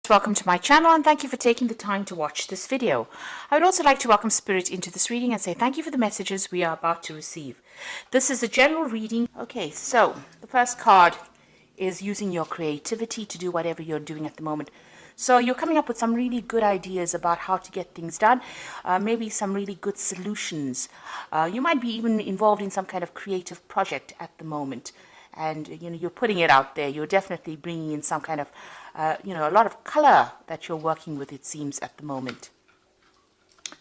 Welcome to my channel and thank you for taking the time to watch this video. I would also like to welcome Spirit into this reading and say thank you for the messages we are about to receive. This is a general reading. Okay, so the first card is using your creativity to do whatever you're doing at the moment. So you're coming up with some really good ideas about how to get things done, maybe some really good solutions. You might be even involved in some kind of creative project at the moment. And, you're putting it out there. You're definitely bringing in some kind of, a lot of color that you're working with, it seems, at the moment.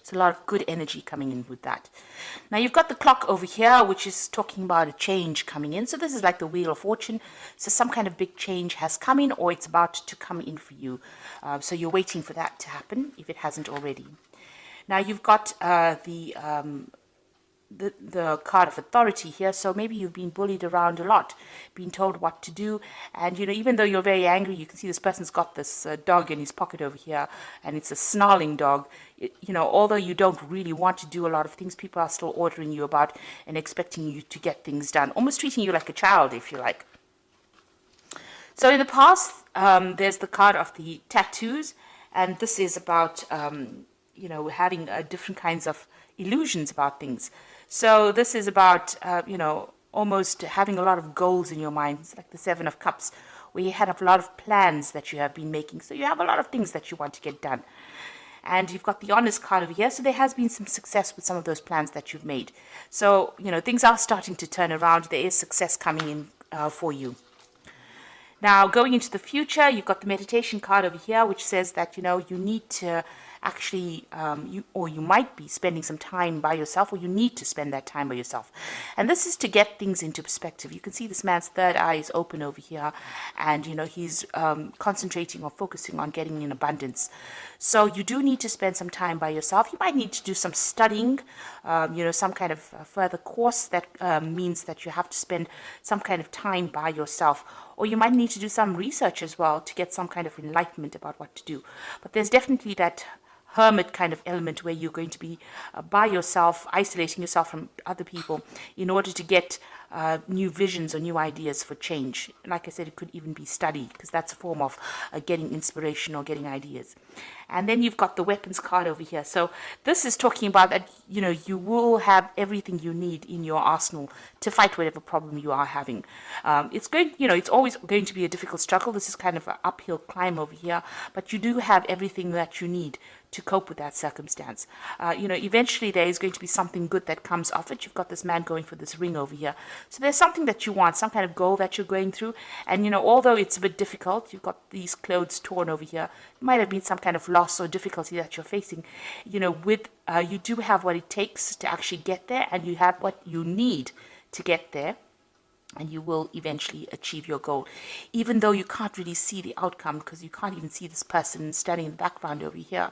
It's a lot of good energy coming in with that. Now, you've got the clock over here, which is talking about a change coming in. So this is like the Wheel of Fortune. So some kind of big change has come in or it's about to come in for you. So you're waiting for that to happen if it hasn't already. Now, you've got the card of authority here. So maybe you've been bullied around a lot, been told what to do, and even though you're very angry, you can see this person's got this dog in his pocket over here, and it's a snarling dog. Although you don't really want to do a lot of things, people are still ordering you about and expecting you to get things done, almost treating you like a child, if you like. So in the past, there's the card of the tattoos, and this is about having different kinds of illusions about things. So this is about, almost having a lot of goals in your mind. It's like the Seven of Cups, where you have a lot of plans that you have been making. So you have a lot of things that you want to get done. And you've got the Honest card over here. So there has been some success with some of those plans that you've made. So, things are starting to turn around. There is success coming in for you. Now, going into the future, you've got the Meditation card over here, which says that, you need to actually, you might be spending some time by yourself, or you need to spend that time by yourself. And this is to get things into perspective. You can see this man's third eye is open over here, and, he's concentrating or focusing on getting in abundance. So you do need to spend some time by yourself. You might need to do some studying, some kind of further course that means that you have to spend some kind of time by yourself. Or you might need to do some research as well to get some kind of enlightenment about what to do. But there's definitely that hermit kind of element where you're going to be by yourself, isolating yourself from other people in order to get new visions or new ideas for change. Like I said, it could even be study, because that's a form of getting inspiration or getting ideas. And then you've got the Weapons card over here. So this is talking about that, you will have everything you need in your arsenal to fight whatever problem you are having. It's always going to be a difficult struggle. This is kind of an uphill climb over here, but you do have everything that you need to cope with that circumstance. Eventually there is going to be something good that comes off it. You've got this man going for this ring over here. So there's something that you want, some kind of goal that you're going through. And, although it's a bit difficult, you've got these clothes torn over here. It might have been some kind of loss or difficulty that you're facing. You do have what it takes to actually get there, and you have what you need to get there. And you will eventually achieve your goal, even though you can't really see the outcome, because you can't even see this person standing in the background over here.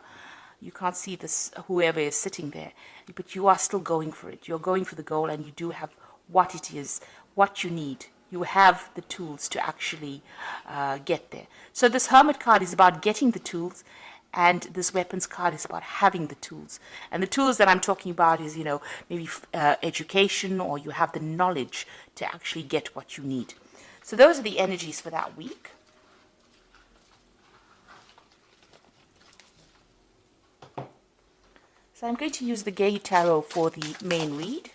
You can't see this, whoever is sitting there, but you are still going for it. You're going for the goal, and you do have what it is, what you need. You have the tools to actually get there. So this Hermit card is about getting the tools, and this Weapons card is about having the tools. And the tools that I'm talking about is, maybe education, or you have the knowledge to actually get what you need. So those are the energies for that week. So I'm going to use the Gay Tarot for the main read.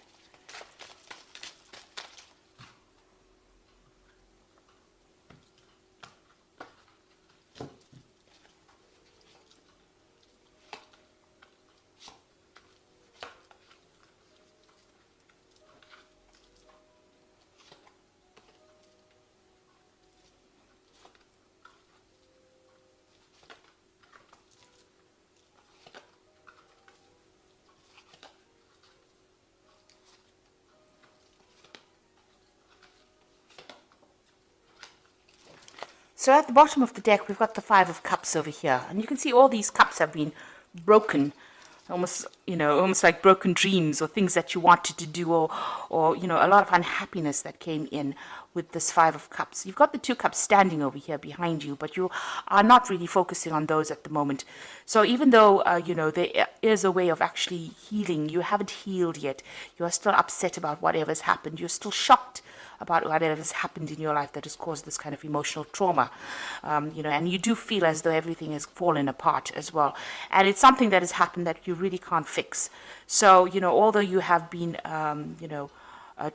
So at the bottom of the deck, we've got the Five of Cups over here. And you can see all these cups have been broken, almost like broken dreams or things that you wanted to do, or a lot of unhappiness that came in with this Five of Cups. You've got the Two Cups standing over here behind you, but you are not really focusing on those at the moment. So even though, there is a way of actually healing, you haven't healed yet. You are still upset about whatever's happened. You're still shocked about whatever has happened in your life that has caused this kind of emotional trauma, and you do feel as though everything has fallen apart as well. And it's something that has happened that you really can't fix. So, although you have been,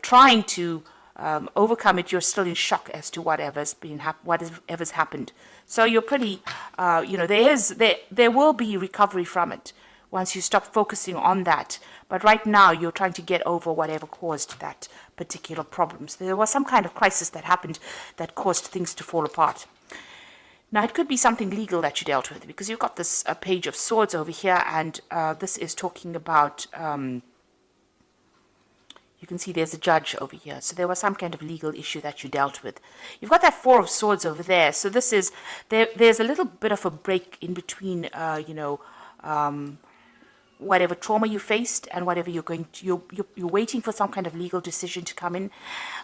trying to overcome it, you're still in shock as to whatever's happened. So you're pretty, there will be recovery from it once you stop focusing on that. But right now, you're trying to get over whatever caused that particular problem. So there was some kind of crisis that happened that caused things to fall apart. Now, it could be something legal that you dealt with, because you've got this page of swords over here, and this is talking about, you can see there's a judge over here. So there was some kind of legal issue that you dealt with. You've got that four of swords over there. So this is, there's a little bit of a break in between, whatever trauma you faced and whatever you're waiting for some kind of legal decision to come in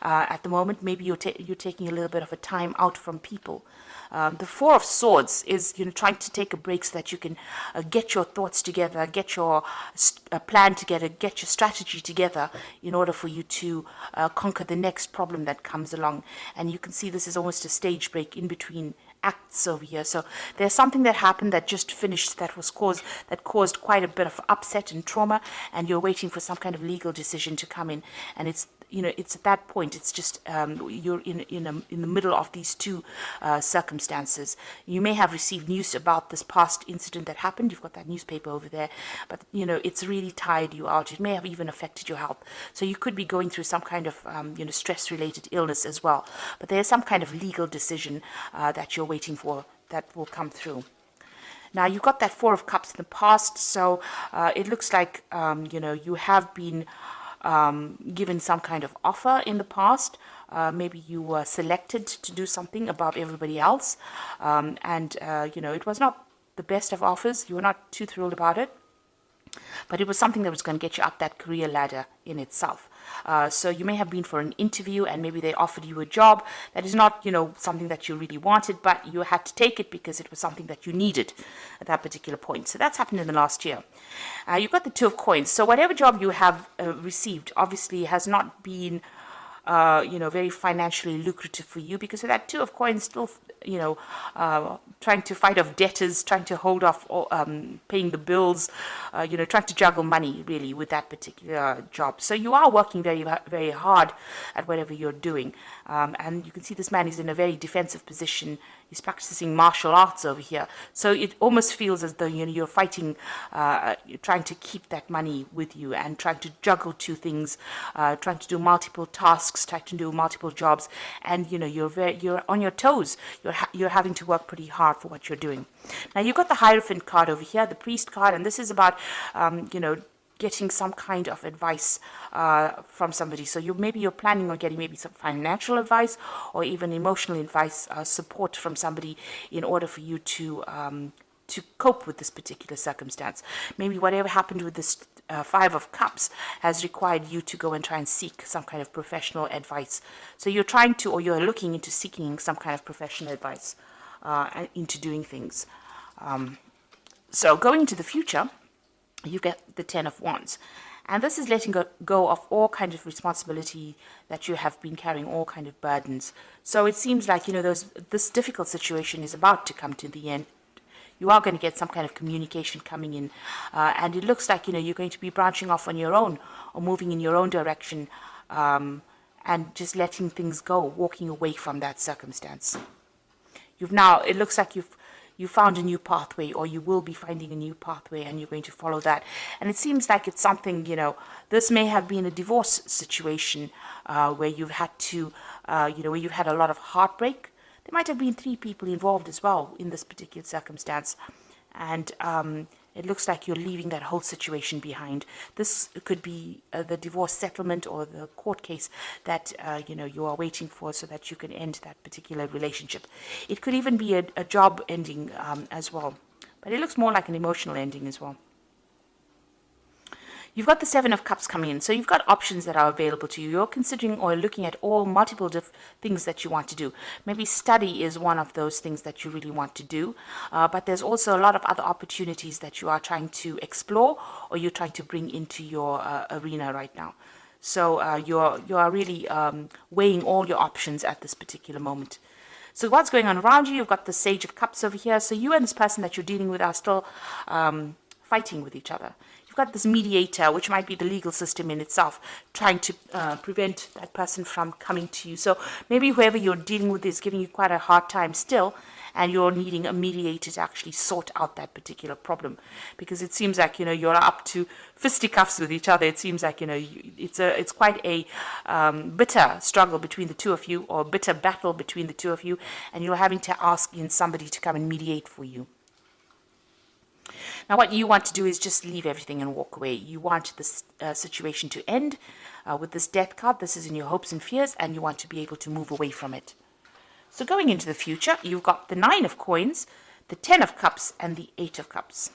at the moment. Maybe you're taking a little bit of a time out from people. The Four of Swords is trying to take a break so that you can get your thoughts together, get your plan together, get your strategy together in order for you to conquer the next problem that comes along. And you can see this is almost a stage break in between acts over here. So there's something that happened that just finished that caused quite a bit of upset and trauma, and you're waiting for some kind of legal decision to come in. And it's at that point, it's just you're in the middle of these two circumstances. You may have received news about this past incident that happened. You've got that newspaper over there, but it's really tired you out. It may have even affected your health. So you could be going through some kind of stress-related illness as well. But there's some kind of legal decision that you're waiting for that will come through. Now, you've got that Four of Cups in the past, so it looks like you have been given some kind of offer in the past. Maybe you were selected to do something above everybody else, and it was not the best of offers. You were not too thrilled about it, but it was something that was going to get you up that career ladder in itself. So you may have been for an interview, and maybe they offered you a job that is not, something that you really wanted, but you had to take it because it was something that you needed at that particular point. So that's happened in the last year. You've got the Two of Coins. So whatever job you have received obviously has not been very financially lucrative for you, because of that Two of Coins still, trying to fight off debtors, trying to hold off paying the bills, trying to juggle money really with that particular job. So you are working very, very hard at whatever you're doing. And you can see this man is in a very defensive position. He's practicing martial arts over here. So it almost feels as though you're fighting, you're trying to keep that money with you and trying to juggle two things, trying to do multiple tasks, trying to do multiple jobs, and you're on your toes. You're having to work pretty hard for what you're doing. Now you've got the Hierophant card over here, the Priest card, and this is about getting some kind of advice from somebody. So maybe you're planning on getting maybe some financial advice or even emotional advice, support from somebody in order for you to cope with this particular circumstance. Maybe whatever happened with this Five of Cups has required you to go and try and seek some kind of professional advice. So you're trying to, or you're looking into seeking some kind of professional advice into doing things. So going into the future, you get the Ten of Wands. And this is letting go of all kind of responsibility that you have been carrying, all kind of burdens. So it seems like, this difficult situation is about to come to the end. You are going to get some kind of communication coming in. And it looks like, you're going to be branching off on your own or moving in your own direction, and just letting things go, walking away from that circumstance. It looks like you found a new pathway, or you will be finding a new pathway, and you're going to follow that. And it seems like it's something, this may have been a divorce situation where you've had to, where you've had a lot of heartbreak. There might have been 3 people involved as well in this particular circumstance. And it looks like you're leaving that whole situation behind. This could be the divorce settlement or the court case that you are waiting for, so that you can end that particular relationship. It could even be a job ending as well, but it looks more like an emotional ending as well. You've got the Seven of Cups coming in, so you've got options that are available to you. You're considering or looking at all multiple things that you want to do. Maybe study is one of those things that you really want to do, but there's also a lot of other opportunities that you are trying to explore, or you're trying to bring into your arena right now. So you are really weighing all your options at this particular moment. So what's going on around you? You've got the Sage of Cups over here. So you and this person that you're dealing with are still fighting with each other. You've got this mediator, which might be the legal system in itself, trying to prevent that person from coming to you. So maybe whoever you're dealing with is giving you quite a hard time still, and you're needing a mediator to actually sort out that particular problem, because it seems like you're up to fisticuffs with each other. It seems like it's quite a bitter struggle between the two of you, or bitter battle between the two of you, and you're having to ask in somebody to come and mediate for you. Now, what you want to do is just leave everything and walk away. You want this situation to end with this Death card. This is in your hopes and fears, and you want to be able to move away from it. So going into the future, you've got the 9 of Coins, the 10 of Cups, and the 8 of Cups.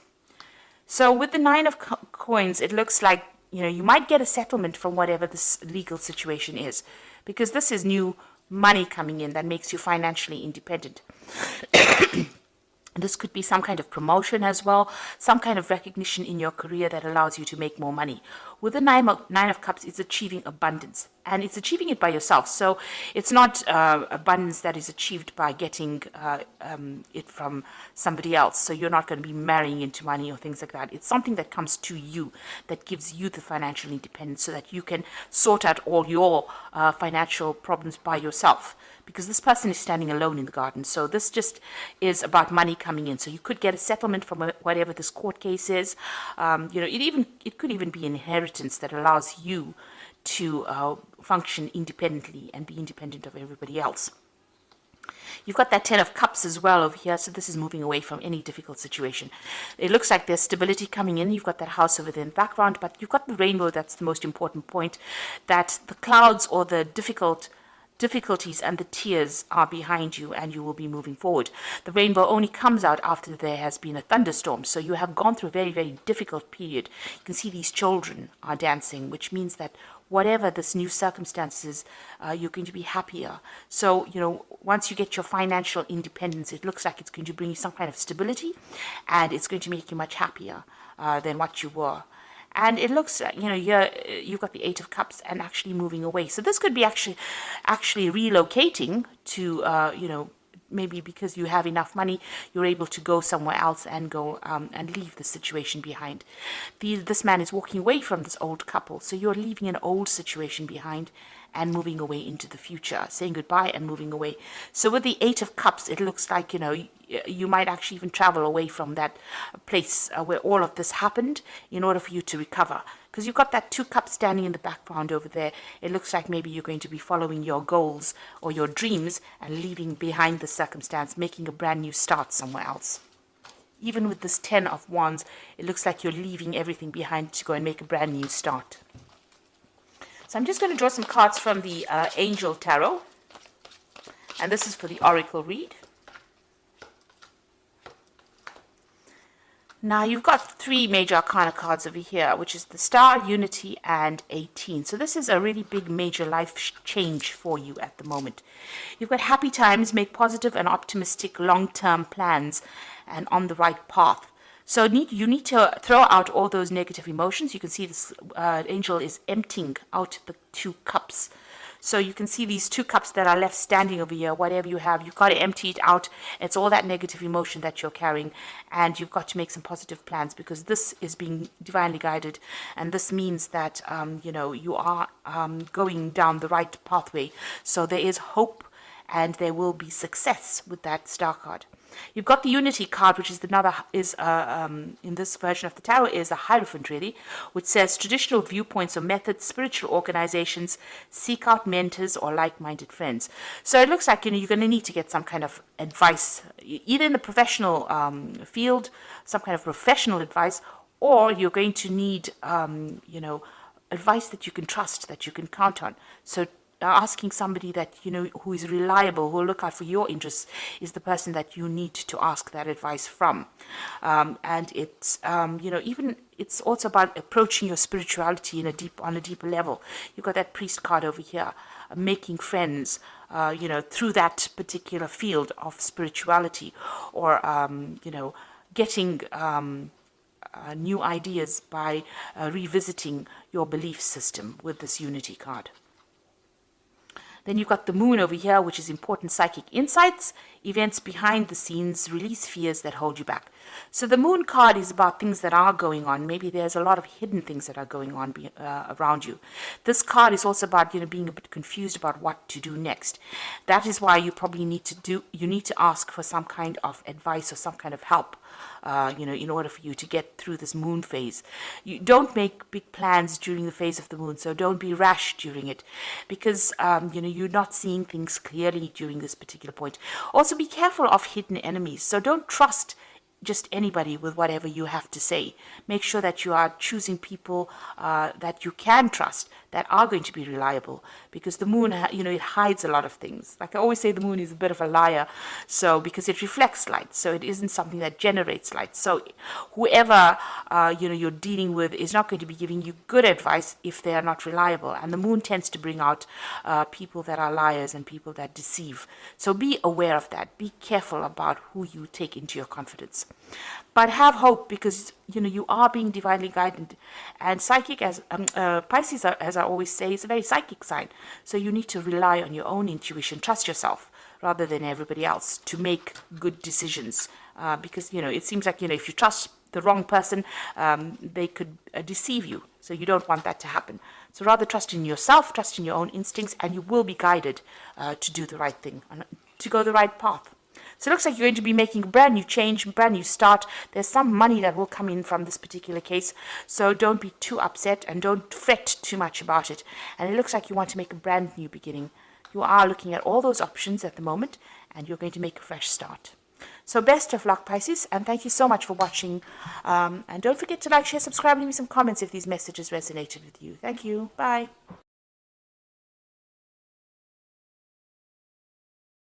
So with the 9 of Coins, it looks like you might get a settlement from whatever this legal situation is, because this is new money coming in that makes you financially independent. This could be some kind of promotion as well, some kind of recognition in your career that allows you to make more money. With the Nine of Cups, it's achieving abundance, and it's achieving it by yourself. So it's not abundance that is achieved by getting it from somebody else. So you're not going to be marrying into money or things like that. It's something that comes to you, that gives you the financial independence so that you can sort out all your financial problems by yourself. Because this person is standing alone in the garden. So this just is about money coming in. So you could get a settlement from whatever this court case is. It could even be inheritance that allows you to function independently and be independent of everybody else. You've got that 10 of Cups as well over here, so this is moving away from any difficult situation. It looks like there's stability coming in. You've got that house over there in the background, but you've got the rainbow. That's the most important point, that the clouds or the difficulties and the tears are behind you, and you will be moving forward. The rainbow only comes out after there has been a thunderstorm, so you have gone through a very, very difficult period. You can see these children are dancing, which means that whatever this new circumstances, you're going to be happier. So, once you get your financial independence, it looks like it's going to bring you some kind of stability, and it's going to make you much happier than what you were. And it looks, you've got the 8 of Cups and actually moving away. So this could be actually relocating to, maybe because you have enough money, you're able to go somewhere else and go and leave the situation behind. This man is walking away from this old couple. So you're leaving an old situation behind and moving away into the future, saying goodbye and moving away. So with the 8 of Cups, it looks like, you might actually even travel away from that place where all of this happened in order for you to recover. Because you've got that 2 cups standing in the background over there. It looks like maybe you're going to be following your goals or your dreams and leaving behind the circumstance, making a brand new start somewhere else. Even with this 10 of Wands, it looks like you're leaving everything behind to go and make a brand new start. So I'm just going to draw some cards from the Angel Tarot. And this is for the Oracle read. Now, you've got 3 major arcana cards over here, which is the Star, Unity, and 18. So this is a really big major life change for you at the moment. You've got happy times, make positive and optimistic long-term plans, and on the right path. So you need to throw out all those negative emotions. You can see this angel is emptying out the 2 cups. So you can see these 2 cups that are left standing over here. Whatever you have, you've got to empty it out. It's all that negative emotion that you're carrying, and you've got to make some positive plans, because this is being divinely guided, and this means that you are going down the right pathway. So there is hope, and there will be success with that Star card. You've got the Unity card, which is in this version of the tarot is a Hierophant, really, which says traditional viewpoints or methods, spiritual organizations, seek out mentors or like-minded friends. So it looks like you're going to need to get some kind of advice, either in the professional field, some kind of professional advice, or you're going to need advice that you can trust, that you can count on. So asking somebody that who is reliable, who will look out for your interests, is the person that you need to ask that advice from. And it's even it's also about approaching your spirituality on a deeper level. You've got that Priest card over here, making friends through that particular field of spirituality, or getting new ideas by revisiting your belief system with this Unity card. Then you've got the Moon over here, which is important psychic insights, events behind the scenes, release fears that hold you back. So the Moon card is about things that are going on. Maybe there's a lot of hidden things that are going on around you. This card is also about being a bit confused about what to do next. That is why you probably need to ask for some kind of advice or some kind of help. In order for you to get through this moon phase. You don't make big plans during the phase of the moon, so don't be rash during it, because you're not seeing things clearly during this particular point. Also, be careful of hidden enemies, so don't trust just anybody with whatever you have to say. Make sure that you are choosing people that you can trust, that are going to be reliable, because the moon, it hides a lot of things. Like I always say, the moon is a bit of a liar, so because it reflects light, so it isn't something that generates light. So whoever you're dealing with is not going to be giving you good advice if they are not reliable. And the moon tends to bring out people that are liars and people that deceive. So be aware of that. Be careful about who you take into your confidence. But have hope, because you are being divinely guided, and psychic, as Pisces, as I always say, is a very psychic sign. So you need to rely on your own intuition, trust yourself rather than everybody else to make good decisions. Because it seems like if you trust the wrong person, they could deceive you. So you don't want that to happen. So rather trust in yourself, trust in your own instincts, and you will be guided to do the right thing, to go the right path. So it looks like you're going to be making a brand new change, brand new start. There's some money that will come in from this particular case. So don't be too upset and don't fret too much about it. And it looks like you want to make a brand new beginning. You are looking at all those options at the moment, and you're going to make a fresh start. So best of luck, Pisces, and thank you so much for watching. And don't forget to like, share, subscribe, and leave me some comments if these messages resonated with you. Thank you. Bye.